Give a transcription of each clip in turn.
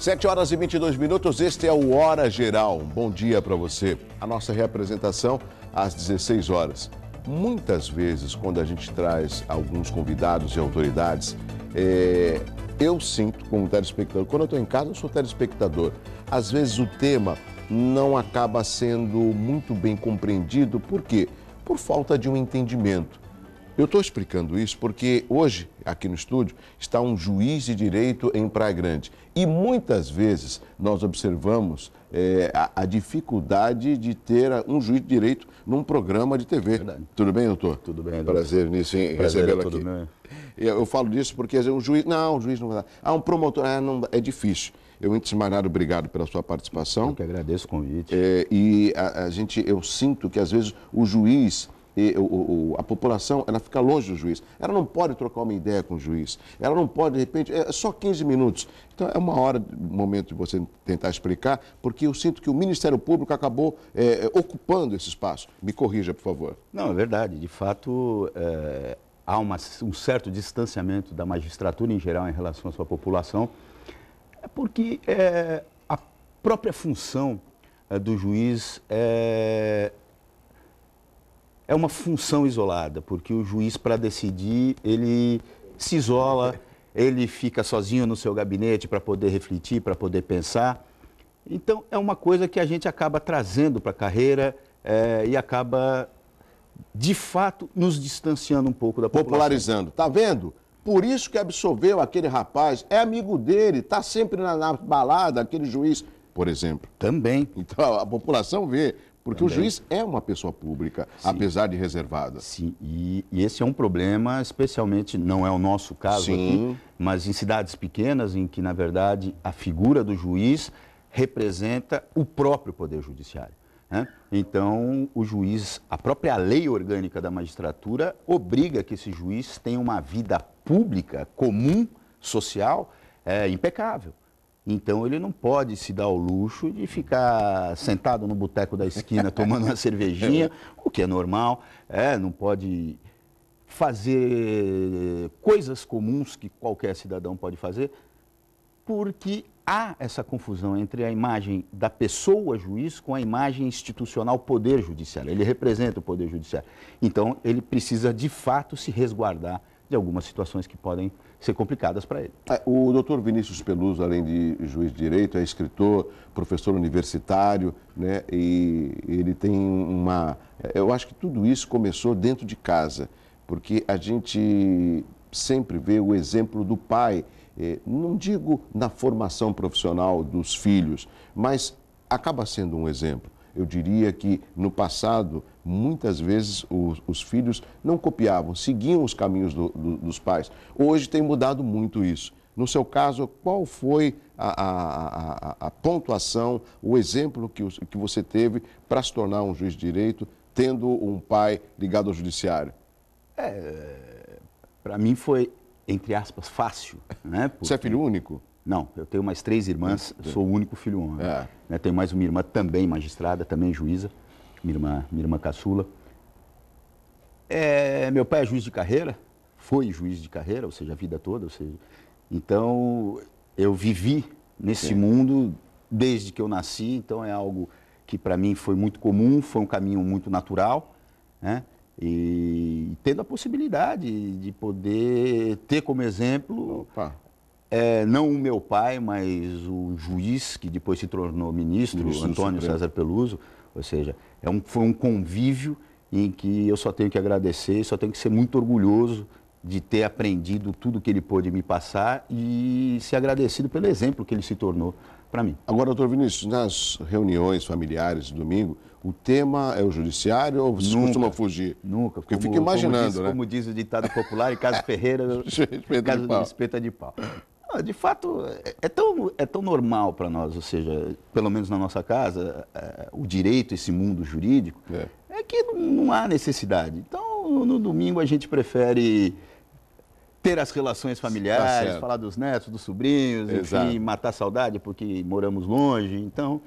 7h22, este é o Hora Geral. Bom dia para você. A nossa reapresentação às 16 horas. Muitas vezes, quando a gente traz alguns convidados e autoridades, eu sinto como telespectador, quando eu estou em casa, eu sou telespectador. Às vezes o tema não acaba sendo muito bem compreendido. Por quê? Por falta de um entendimento. Eu estou explicando isso porque hoje, aqui no estúdio, está um juiz de direito em Praia Grande. E muitas vezes nós observamos a dificuldade de ter um juiz de direito num programa de TV. Verdade. Tudo bem, doutor? Tudo bem, doutor. Prazer nisso, em recebê-lo aqui. Eu falo disso porque um juiz não vai dar. Um promotor, não, é difícil. Eu, antes de mais nada, obrigado pela sua participação. Eu que agradeço o convite. Eu sinto que às vezes o juiz... a população, ela fica longe do juiz. Ela não pode trocar uma ideia com o juiz. Ela não pode, de repente, é só 15 minutos. Então, é uma hora, momento de você tentar explicar, porque eu sinto que o Ministério Público acabou ocupando esse espaço. Me corrija, por favor. Não, é verdade. De fato, há um certo distanciamento da magistratura em geral em relação à sua população, porque a própria função do juiz é uma função isolada, porque o juiz, para decidir, ele se isola, ele fica sozinho no seu gabinete para poder refletir, para poder pensar. Então, é uma coisa que a gente acaba trazendo para a carreira e acaba, de fato, nos distanciando um pouco da população. Popularizando. Tá vendo? Por isso que absolveu aquele rapaz, é amigo dele, está sempre na balada, aquele juiz, por exemplo. Também. Então, a população vê. Porque Também. O juiz é uma pessoa pública, sim, apesar de reservada. Sim, e esse é um problema, especialmente, não é o nosso caso, sim, aqui, mas em cidades pequenas, em que, na verdade, a figura do juiz representa o próprio Poder Judiciário, né? Então, o juiz, a própria lei orgânica da magistratura obriga que esse juiz tenha uma vida pública, comum, social, impecável. Então, ele não pode se dar o luxo de ficar sentado no boteco da esquina tomando uma cervejinha, o que é normal, não pode fazer coisas comuns que qualquer cidadão pode fazer, porque há essa confusão entre a imagem da pessoa juiz com a imagem institucional Poder Judiciário. Ele representa o Poder Judiciário. Então, ele precisa, de fato, se resguardar de algumas situações que podem ser complicadas para ele. O doutor Vinícius Peluso, além de juiz de direito, é escritor, professor universitário, né? E ele tem eu acho que tudo isso começou dentro de casa, porque a gente sempre vê o exemplo do pai, não digo na formação profissional dos filhos, mas acaba sendo um exemplo. Eu diria que, no passado, muitas vezes os filhos não copiavam, seguiam os caminhos dos pais. Hoje tem mudado muito isso. No seu caso, qual foi a pontuação, o exemplo que você teve para se tornar um juiz de direito, tendo um pai ligado ao judiciário? Para mim foi, entre aspas, fácil, né? Porque... Você é filho único? Não, eu tenho mais 3 irmãs, sou o único filho homem. Né? Tenho mais uma irmã também magistrada, também juíza, minha irmã caçula. Meu pai é juiz de carreira, foi juiz de carreira, ou seja, a vida toda. Ou seja, então, eu vivi nesse mundo desde que eu nasci, então é algo que para mim foi muito comum, foi um caminho muito natural, né? E tendo a possibilidade de poder ter como exemplo... Opa. Não o meu pai, mas o juiz que depois se tornou ministro, Antônio César Peluso, ou seja, foi um convívio em que eu só tenho que agradecer, só tenho que ser muito orgulhoso de ter aprendido tudo que ele pôde me passar e ser agradecido pelo exemplo que ele se tornou para mim. Agora, doutor Vinícius, nas reuniões familiares de domingo, o tema é o judiciário ou vocês costumam fugir? Nunca. Porque eu fico imaginando, né? Como diz o ditado popular, em caso Ferreira, espeta de pau. De fato, é tão normal para nós, ou seja, pelo menos na nossa casa, o direito, esse mundo jurídico, que não há necessidade. Então, no domingo a gente prefere ter as relações familiares, falar dos netos, dos sobrinhos, enfim, matar a saudade porque moramos longe. Então,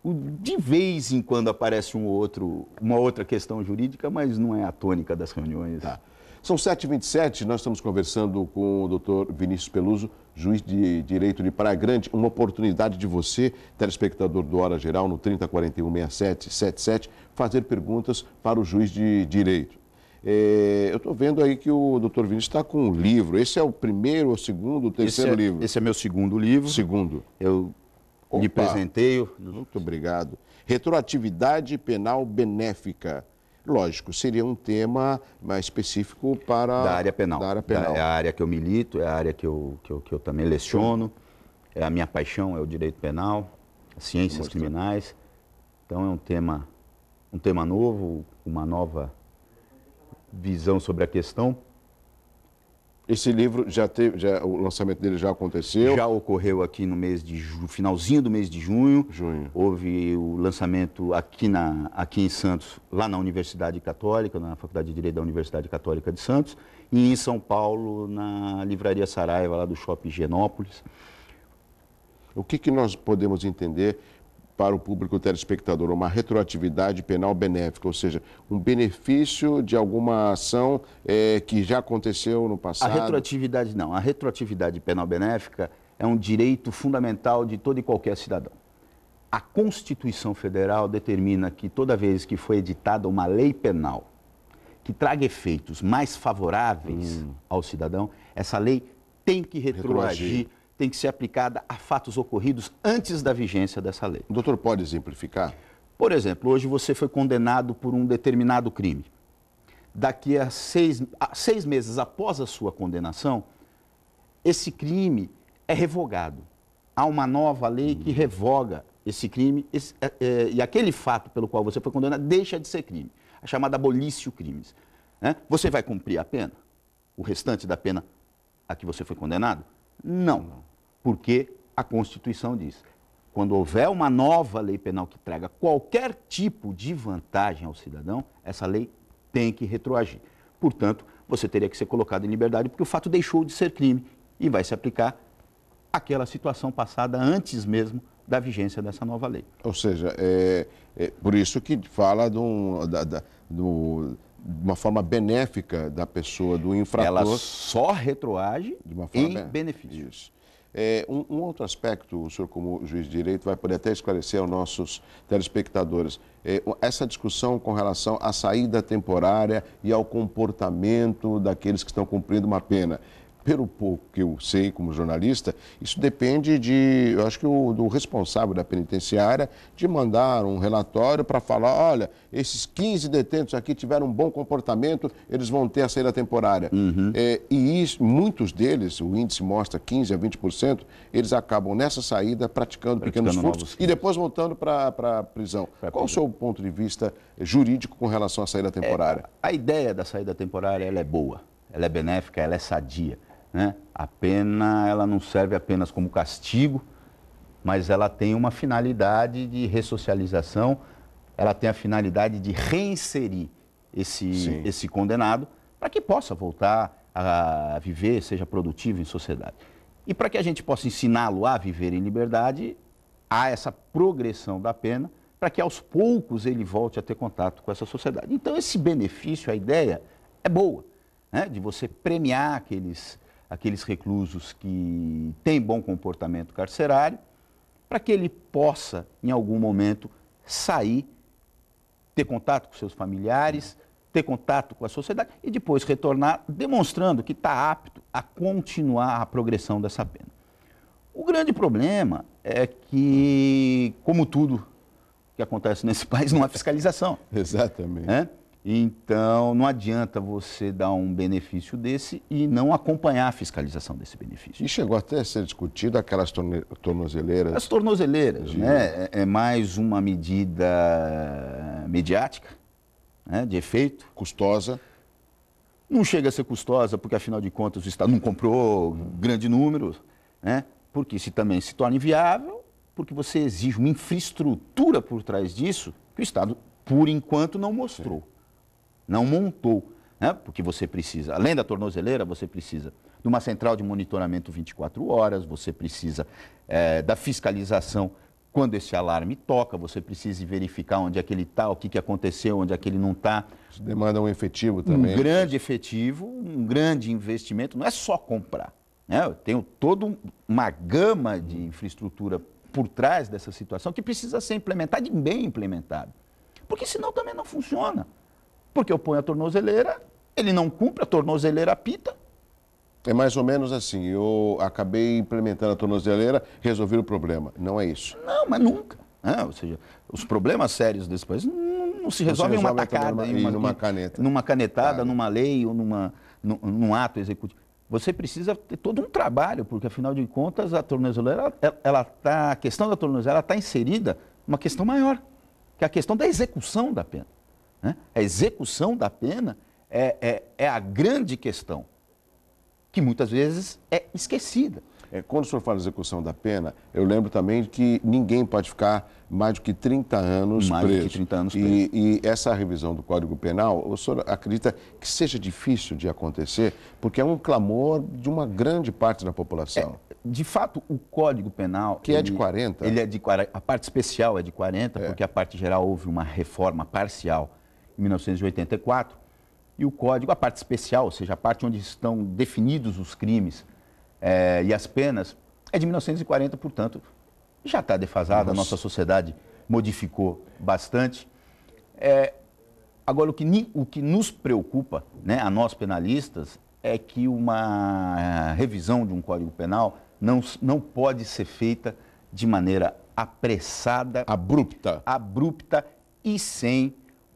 De vez em quando aparece uma outra questão jurídica, mas não é a tônica das reuniões. Tá. São 7h27, nós estamos conversando com o doutor Vinícius Peluso, juiz de Direito de Praia Grande. Uma oportunidade de você, telespectador do Hora Geral, no 3041-6777, fazer perguntas para o juiz de Direito. Eu estou vendo aí que o doutor Vinícius está com um livro. Esse é o primeiro, o segundo, o terceiro livro? Esse é meu segundo livro. Segundo. Eu lhe presenteio. Muito obrigado. Retroatividade penal benéfica. Lógico, seria um tema mais específico para... Da área penal. Da área penal. É a área que eu milito, é a área que eu também leciono, é a minha paixão, é o direito penal, as ciências criminais. Então é um tema novo, uma nova visão sobre a questão. Esse livro o lançamento dele já aconteceu? Já ocorreu aqui no mês de finalzinho do mês de junho. Houve o lançamento aqui em Santos, lá na Universidade Católica, na Faculdade de Direito da Universidade Católica de Santos, e em São Paulo, na Livraria Saraiva, lá do Shopping Higienópolis. O que nós podemos entender para o público telespectador, uma retroatividade penal benéfica, ou seja, um benefício de alguma ação que já aconteceu no passado? A retroatividade não. A retroatividade penal benéfica é um direito fundamental de todo e qualquer cidadão. A Constituição Federal determina que toda vez que foi editada uma lei penal que traga efeitos mais favoráveis ao cidadão, essa lei tem que retroagir. Tem que ser aplicada a fatos ocorridos antes da vigência dessa lei. O doutor pode exemplificar? Por exemplo, hoje você foi condenado por um determinado crime. Daqui a seis meses após a sua condenação, esse crime é revogado. Há uma nova lei que revoga esse crime e aquele fato pelo qual você foi condenado deixa de ser crime. A chamada abolício crimes. Né? Você vai cumprir a pena? O restante da pena a que você foi condenado? Não. Porque a Constituição diz, quando houver uma nova lei penal que traga qualquer tipo de vantagem ao cidadão, essa lei tem que retroagir. Portanto, você teria que ser colocado em liberdade porque o fato deixou de ser crime e vai se aplicar àquela situação passada antes mesmo da vigência dessa nova lei. Ou seja, por isso que fala de uma forma benéfica da pessoa, do infrator. Ela só retroage em benefício. Isso. Um outro aspecto, o senhor como juiz de direito vai poder até esclarecer aos nossos telespectadores, essa discussão com relação à saída temporária e ao comportamento daqueles que estão cumprindo uma pena. Pelo pouco que eu sei como jornalista, isso depende eu acho que do responsável da penitenciária, de mandar um relatório para falar, olha, esses 15 detentos aqui tiveram um bom comportamento, eles vão ter a saída temporária. Muitos deles, o índice mostra 15% a 20%, eles acabam nessa saída praticando pequenos furtos e depois voltando para a prisão. Qual o seu ponto de vista jurídico com relação à saída temporária? A ideia da saída temporária ela é boa, ela é benéfica, ela é sadia. Né? A pena ela não serve apenas como castigo, mas ela tem uma finalidade de ressocialização, ela tem a finalidade de reinserir esse condenado para que possa voltar a viver, seja produtivo em sociedade. E para que a gente possa ensiná-lo a viver em liberdade, há essa progressão da pena para que aos poucos ele volte a ter contato com essa sociedade. Então esse benefício, a ideia é boa, né? De você premiar aqueles reclusos que têm bom comportamento carcerário, para que ele possa, em algum momento, sair, ter contato com seus familiares, ter contato com a sociedade e depois retornar demonstrando que está apto a continuar a progressão dessa pena. O grande problema é que, como tudo que acontece nesse país, não há fiscalização. Exatamente. Né? Então, não adianta você dar um benefício desse e não acompanhar a fiscalização desse benefício. E chegou até a ser discutido aquelas tornozeleiras? As tornozeleiras, né? É mais uma medida mediática, né? De efeito. Custosa? Não chega a ser custosa, porque afinal de contas o Estado não comprou grande número, né? Porque se também se torna inviável, porque você exige uma infraestrutura por trás disso que o Estado, por enquanto, não mostrou. Não montou, né? Porque você precisa, além da tornozeleira, você precisa de uma central de monitoramento 24 horas, você precisa da fiscalização quando esse alarme toca, você precisa verificar onde é que ele está, o que aconteceu, onde é que ele não está. Isso demanda um efetivo também. Um grande efetivo, um grande investimento, não é só comprar. Né? Eu tenho toda uma gama de infraestrutura por trás dessa situação que precisa ser implementada e bem implementada. Porque senão também não funciona. Porque eu ponho a tornozeleira, ele não cumpre, a tornozeleira apita. É mais ou menos assim, eu acabei implementando a tornozeleira, resolvi o problema. Não é isso. Não, mas nunca. Né? Ou seja, os problemas sérios desse país não se resolvem em uma tacada, numa caneta. Numa canetada, numa lei ou num ato executivo. Você precisa ter todo um trabalho, porque afinal de contas a tornozeleira, a questão da tornozeleira está inserida numa questão maior, que é a questão da execução da pena. Né? A execução da pena é a grande questão, que muitas vezes é esquecida. Quando o senhor fala de execução da pena, eu lembro também que ninguém pode ficar mais do que 30 anos preso. Mais do que 30 anos preso. E essa revisão do Código Penal, o senhor acredita que seja difícil de acontecer? Porque é um clamor de uma grande parte da população. De fato, o Código Penal... Que é de 40? Ele é de 40, a parte especial é de 40, porque a parte geral houve uma reforma parcial em 1984. E o Código, a parte especial, ou seja, a parte onde estão definidos os crimes e as penas, é de 1940, portanto, já está defasada, a nossa sociedade modificou bastante. Agora, o que nos preocupa, né, a nós penalistas, é que uma revisão de um Código Penal não pode ser feita de maneira apressada, abrupta e sem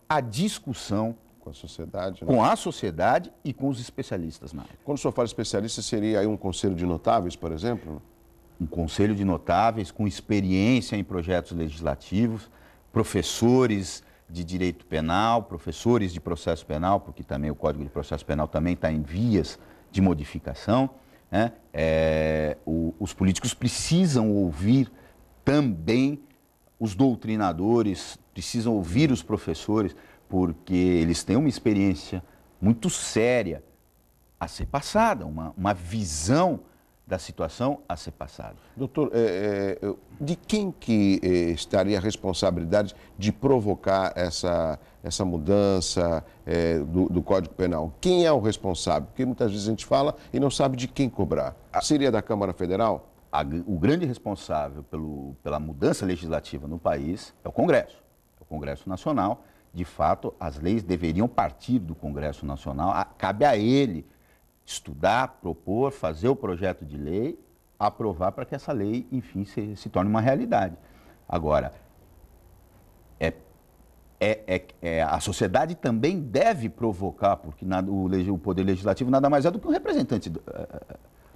a discussão com a sociedade, né? Com a sociedade e com os especialistas na área. Quando o senhor fala especialista, seria aí um conselho de notáveis, por exemplo? Um conselho de notáveis com experiência em projetos legislativos, professores de direito penal, professores de processo penal, porque também o Código de Processo Penal também está em vias de modificação. Né? Os políticos precisam ouvir também os doutrinadores, precisam ouvir os professores, porque eles têm uma experiência muito séria a ser passada, uma visão da situação a ser passada. Doutor, de quem que estaria a responsabilidade de provocar essa mudança do Código Penal? Quem é o responsável? Porque muitas vezes a gente fala e não sabe de quem cobrar. Seria da Câmara Federal? O grande responsável pela mudança legislativa no país é o Congresso Nacional. De fato, as leis deveriam partir do Congresso Nacional. Cabe a ele estudar, propor, fazer o projeto de lei, aprovar para que essa lei, enfim, se torne uma realidade. Agora, a sociedade também deve provocar, porque o Poder Legislativo nada mais é do que um representante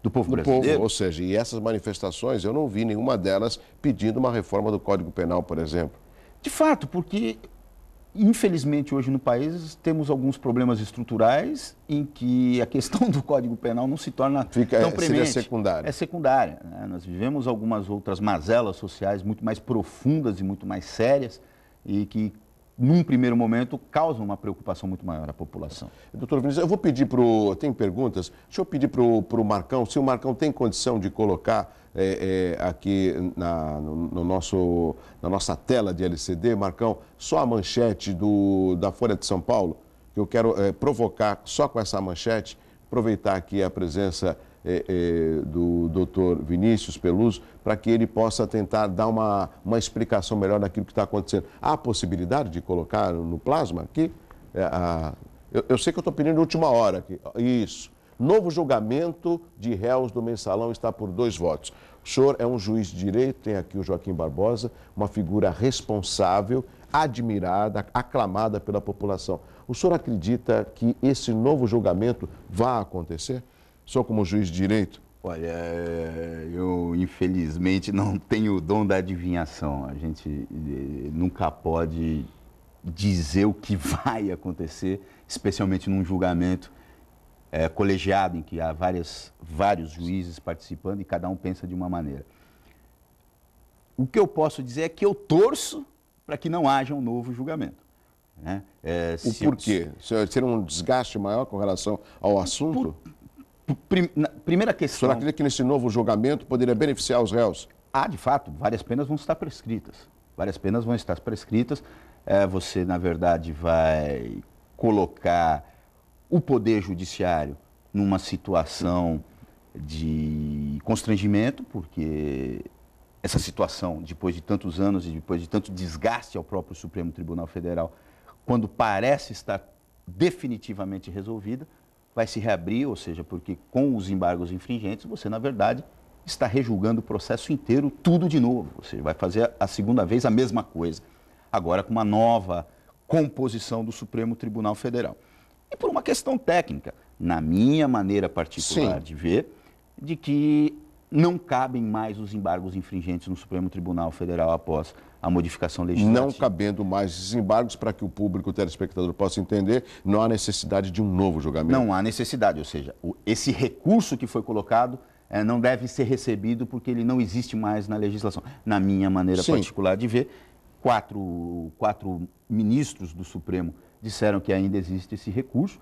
do povo brasileiro. Ou seja, e essas manifestações, eu não vi nenhuma delas pedindo uma reforma do Código Penal, por exemplo. De fato, porque... Infelizmente, hoje no país, temos alguns problemas estruturais em que a questão do Código Penal não se torna tão premente. Seria secundária. É secundária. Né? Nós vivemos algumas outras mazelas sociais muito mais profundas e muito mais sérias e que, num primeiro momento, causam uma preocupação muito maior à população. Doutor Vinícius, eu vou pedir tem perguntas, deixa eu pedir para o Marcão, se o Marcão tem condição de colocar aqui na nossa tela de LCD, Marcão, só a manchete da Folha de São Paulo, que eu quero provocar só com essa manchete, aproveitar aqui a presença do doutor Vinícius Peluso, para que ele possa tentar dar uma explicação melhor daquilo que está acontecendo. Há a possibilidade de colocar no plasma aqui? Eu sei que eu estou pedindo de última hora aqui. Isso. Novo julgamento de réus do Mensalão está por 2 votos. O senhor é um juiz de direito, tem aqui o Joaquim Barbosa, uma figura responsável, admirada, aclamada pela população. O senhor acredita que esse novo julgamento vai acontecer? O senhor como juiz de direito? Olha, eu infelizmente não tenho o dom da adivinhação. A gente nunca pode dizer o que vai acontecer, especialmente num julgamento colegiado, em que há vários juízes participando e cada um pensa de uma maneira. O que eu posso dizer é que eu torço para que não haja um novo julgamento. Né? O porquê? Será um desgaste maior com relação ao assunto? Primeira questão... O senhor acredita que nesse novo julgamento poderia beneficiar os réus? de fato, várias penas vão estar prescritas. Várias penas vão estar prescritas. Você, na verdade, vai colocar o Poder Judiciário numa situação de constrangimento, porque essa situação, depois de tantos anos e depois de tanto desgaste ao próprio Supremo Tribunal Federal, quando parece estar definitivamente resolvida, vai se reabrir, ou seja, porque com os embargos infringentes, você, na verdade, está rejulgando o processo inteiro, tudo de novo. Você vai fazer a segunda vez a mesma coisa, agora com uma nova composição do Supremo Tribunal Federal. E por uma questão técnica, na minha maneira particular de ver, de que não cabem mais os embargos infringentes no Supremo Tribunal Federal após a modificação legislativa. Não cabendo mais esses embargos, para que o público, o telespectador possa entender, não há necessidade de um novo julgamento. Não há necessidade, ou seja, esse recurso que foi colocado não deve ser recebido porque ele não existe mais na legislação. Na minha maneira particular de ver, quatro ministros do Supremo disseram que ainda existe esse recurso.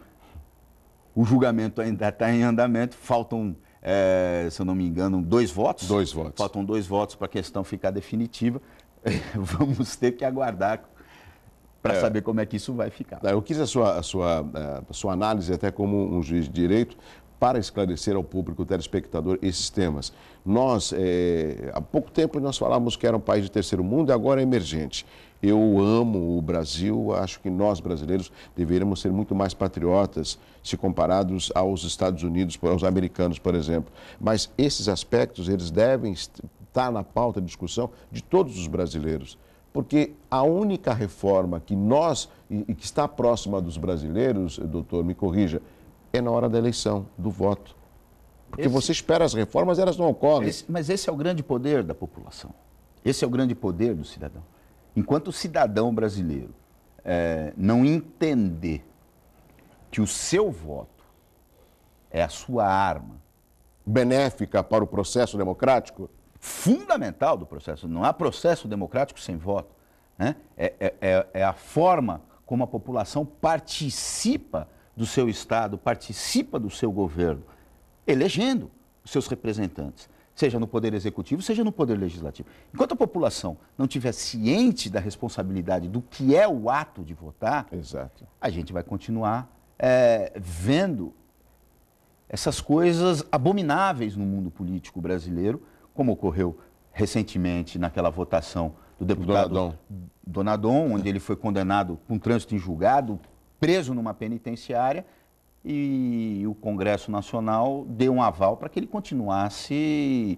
O julgamento ainda está em andamento, faltam, se eu não me engano, 2 votos. 2 votos. Faltam 2 votos para a questão ficar definitiva. Vamos ter que aguardar para saber como é que isso vai ficar. Eu quis a sua análise, até como um juiz de direito, para esclarecer ao público, ao telespectador, esses temas. Nós, há pouco tempo, nós falávamos que era um país de terceiro mundo e agora é emergente. Eu amo o Brasil, acho que nós, brasileiros, deveríamos ser muito mais patriotas se comparados aos Estados Unidos, aos americanos, por exemplo. Mas esses aspectos, eles devem estar na pauta de discussão de todos os brasileiros. Porque a única reforma que nós, e que está próxima dos brasileiros, doutor, me corrija, é na hora da eleição, do voto. Porque você espera as reformas, elas não ocorrem. Mas esse é o grande poder da população. Esse é o grande poder do cidadão. Enquanto o cidadão brasileiro não entender que o seu voto é a sua arma benéfica para o processo democrático? Fundamental do processo. Não há processo democrático sem voto, né? É a forma como a população participa do seu Estado, participa do seu governo, elegendo os seus representantes, seja no Poder Executivo, seja no Poder Legislativo. Enquanto a população não estiver ciente da responsabilidade do que é o ato de votar, a gente vai continuar vendo essas coisas abomináveis no mundo político brasileiro, como ocorreu recentemente naquela votação do deputado Donadon, onde ele foi condenado com trânsito em julgado, preso numa penitenciária, e o Congresso Nacional deu um aval para que ele continuasse,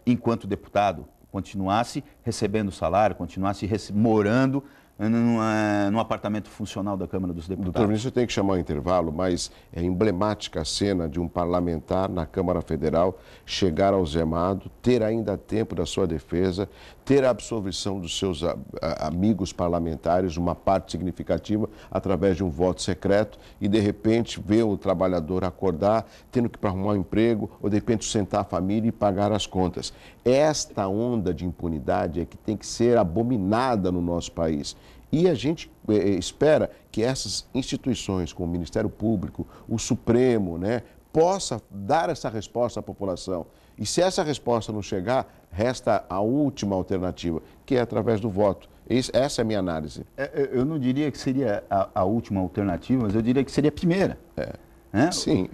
enquanto deputado, continuasse recebendo salário, continuasse morando num apartamento funcional da Câmara dos Deputados. Doutor Vinícius, eu tenho que chamar o intervalo, mas é emblemática a cena de um parlamentar na Câmara Federal chegar algemado, ter ainda tempo da sua defesa, ter a absolvição dos seus amigos parlamentares, uma parte significativa, através de um voto secreto, e de repente ver o trabalhador acordar, tendo que arrumar um emprego, ou de repente sustentar a família e pagar as contas. Esta onda de impunidade é que tem que ser abominada no nosso país. E a gente espera que essas instituições, como o Ministério Público, o Supremo, né, possa dar essa resposta à população. E se essa resposta não chegar, resta a última alternativa, que é através do voto. Essa é a minha análise. Eu não diria que seria a última alternativa, mas eu diria que seria a primeira. Né? Sim.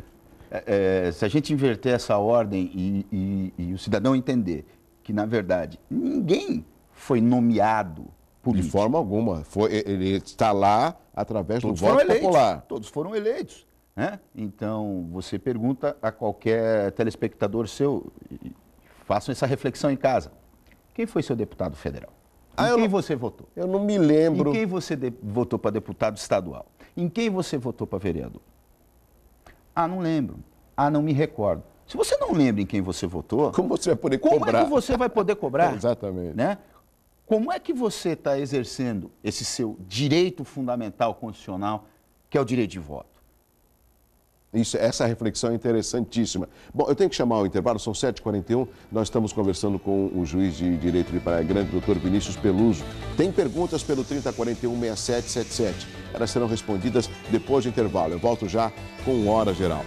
Se a gente inverter essa ordem e o cidadão entender que, na verdade, ninguém foi nomeado político. De forma alguma. Ele está lá através do voto popular. Todos foram eleitos. Né? Então, você pergunta a qualquer telespectador seu, façam essa reflexão em casa. Quem foi seu deputado federal? Em quem você votou? Eu não me lembro. Em quem você votou para deputado estadual? Em quem você votou para vereador? Ah, não lembro. Ah, não me recordo. Se você não lembra em quem você votou... Como você vai poder cobrar? Como é que você vai poder cobrar? Exatamente. Né? Como é que você está exercendo esse seu direito fundamental constitucional, que é o direito de voto? Essa reflexão é interessantíssima. Bom, eu tenho que chamar o intervalo, são 7h41, nós estamos conversando com o juiz de Direito de Praia Grande, doutor Vinícius Peluso. Tem perguntas pelo 3041-6777. Elas serão respondidas depois do intervalo. Eu volto já com Hora Geral.